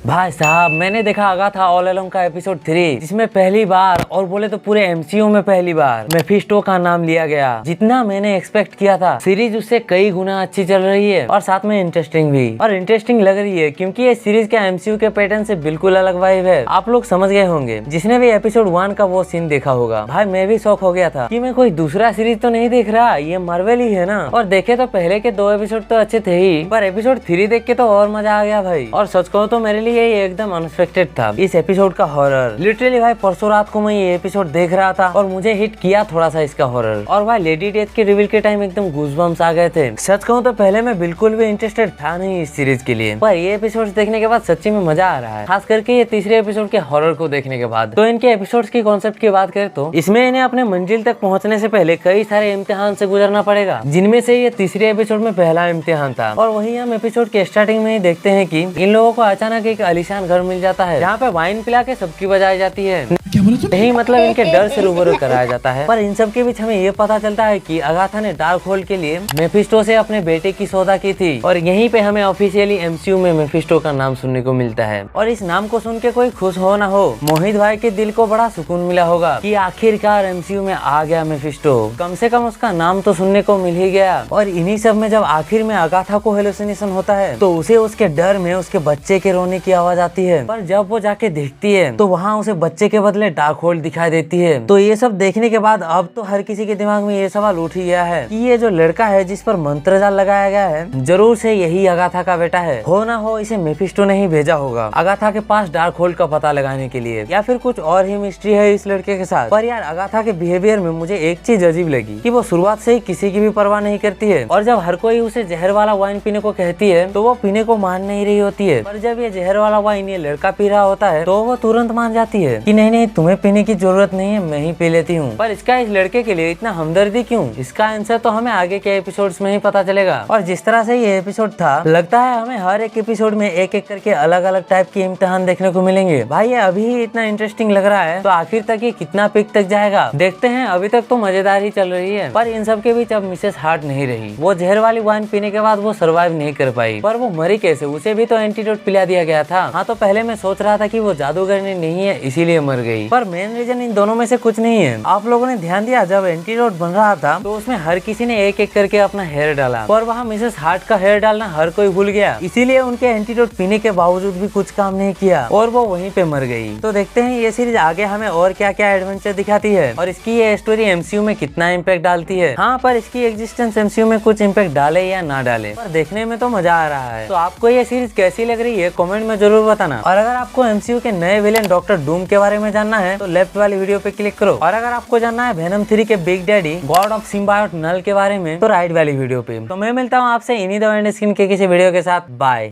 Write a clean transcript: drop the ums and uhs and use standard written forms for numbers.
भाई साहब, मैंने देखा अगाथा ऑल अलोंग का एपिसोड 3, जिसमें पहली बार और बोले तो पूरे एमसीयू में पहली बार मेफिस्टो का नाम लिया गया। जितना मैंने एक्सपेक्ट किया था, सीरीज उससे कई गुना अच्छी चल रही है और साथ में इंटरेस्टिंग भी। और इंटरेस्टिंग लग रही है क्योंकि ये सीरीज के एमसीयू के पैटर्न से बिल्कुल अलग वाइब है। आप लोग समझ गए होंगे जिसने भी एपिसोड 1 का वो सीन देखा होगा। भाई मैं भी शॉक हो गया था कि मैं कोई दूसरा सीरीज तो नहीं देख रहा, ये मार्वल ही है ना। और देखे तो पहले के 2 एपिसोड तो अच्छे थे ही, पर एपिसोड 3 देख के तो और मजा आ गया भाई। और सच कहूं तो मेरे लिए ये एकदम अनएक्सपेक्टेड था इस एपिसोड का हॉरर। लिटरली भाई परसों रात को मैं ये एपिसोड देख रहा था और मुझे हिट किया थोड़ा सा इसका हॉरर। और भाई लेडी डेथ के रिवील के टाइम एकदम गूज़बम्स आ गए थे। सच कहूं तो पहले मैं बिल्कुल भी इंटरेस्टेड था नहीं इस सीरीज के लिए, पर ये एपिसोड देखने के बाद सच्ची में मजा आ रहा है, खास करके ये तीसरे एपिसोड के हॉरर को देखने के बाद। तो इनके एपिसोड्स की कॉन्सेप्ट की बात करें तो इसमें इन्हें अपने मंजिल तक पहुंचने से पहले कई सारे इम्तिहान से गुजरना पड़ेगा, जिनमें से ये तीसरे एपिसोड में पहला इम्तिहान था। और वहीं हम एपिसोड के स्टार्टिंग में ही देखते हैं कि इन लोगों को अचानक एक आलीशान घर मिल जाता है, जहाँ पे वाइन पिला के सबकी बजाई जाती है। यही मतलब इनके डर से रूबरू कराया जाता है। पर इन सब के बीच हमें ये पता चलता है कि अगाथा ने डार्क होल्ड के लिए मेफिस्टो से अपने बेटे की सौदा की थी। और यहीं पे हमें ऑफिशियली एमसीयू में मेफिस्टो का नाम सुनने को मिलता है। और इस नाम को सुन के कोई खुश हो ना हो, मोहित भाई के दिल को बड़ा सुकून मिला होगा कि आखिरकार एमसीयू में आ गया मेफिस्टो। कम से कम उसका नाम तो सुनने को मिल ही गया। और इन्हीं सब में जब आखिर में अगाथा को हेलुसिनेशन होता है तो उसे उसके डर में उसके बच्चे के रोने की आवाज आती है। पर जब वो जाके देखती है तो वहाँ उसे बच्चे के बदले डार्क होल्ड दिखाई देती है। तो ये सब देखने के बाद अब तो हर किसी के दिमाग में ये सवाल उठ ही गया है कि ये जो लड़का है जिस पर मंत्र जाल लगाया गया है, जरूर से यही अगाथा का बेटा है। हो ना हो इसे मेफिस्टो ने ही भेजा होगा अगाथा के पास डार्क होल्ड का पता लगाने के लिए, या फिर कुछ और ही मिस्ट्री है इस लड़के के साथ। पर यार अगाथा के बिहेवियर में मुझे एक चीज अजीब लगी कि वो शुरुआत से ही किसी की भी परवाह नहीं करती है। और जब हर कोई उसे जहर वाला वाइन पीने को कहती है तो वो पीने को मान नहीं रही होती है। पर जब ये जहर वाला वाइन ये लड़का पी रहा होता है तो वो तुरंत मान जाती है कि नहीं नहीं, तुम्हें पीने की जरूरत नहीं है, मैं ही पी लेती हूँ। पर इसका इस लड़के के लिए इतना हमदर्दी क्यों? इसका आंसर तो हमें आगे के एपिसोड्स में ही पता चलेगा। और जिस तरह से ये एपिसोड था, लगता है हमें हर एक एपिसोड में एक एक करके अलग अलग टाइप के इम्तिहान देखने को मिलेंगे। भाई ये अभी ही इतना इंटरेस्टिंग लग रहा है, तो आखिर तक ये कितना पीक तक जाएगा देखते हैं। अभी तक तो मजेदार ही चल रही है, पर इन सब के बीच अब मिसेस हार्ट नहीं रही। वो जहर वाली वाइन पीने के बाद वो सर्वाइव नहीं कर पाई, पर वो मरी कैसे? उसे भी तो एंटीडोट पिला दिया गया था। हाँ, तो पहले मैं सोच रहा था कि वो जादूगरनी नहीं है इसीलिए मर गई, पर मेन रीजन इन दोनों में से कुछ नहीं है। आप लोगों ने ध्यान दिया जब एंटीडोट बन रहा था तो उसमें हर किसी ने एक एक करके अपना हेयर डाला, पर वहाँ मिसेस हार्ट का हेयर डालना हर कोई भूल गया, इसीलिए उनके एंटीडोट पीने के बावजूद भी कुछ काम नहीं किया और वो वहीं पे मर गई। तो देखते हैं ये सीरीज आगे हमें और क्या क्या एडवेंचर दिखाती है और इसकी ये स्टोरी एमसीयू में कितना इम्पैक्ट डालती है। हाँ, पर इसकी एग्जिस्टेंस एमसीयू में कुछ इम्पैक्ट डाले या ना डाले, पर देखने में तो मजा आ रहा है। तो आपको ये सीरीज कैसी लग रही है कमेंट में जरूर बताना। और अगर आपको एमसीयू के नए विलेन डॉक्टर डूम के बारे में जानना है तो लेफ्ट वाली वीडियो पे क्लिक करो। और अगर आपको जानना है वेनम 3 के big daddy god of symbiote Knull के बारे में तो राइट वाली वीडियो पे। तो मैं मिलता हूँ आपसे इन्हीं द स्किन के किसी वीडियो के साथ। बाय।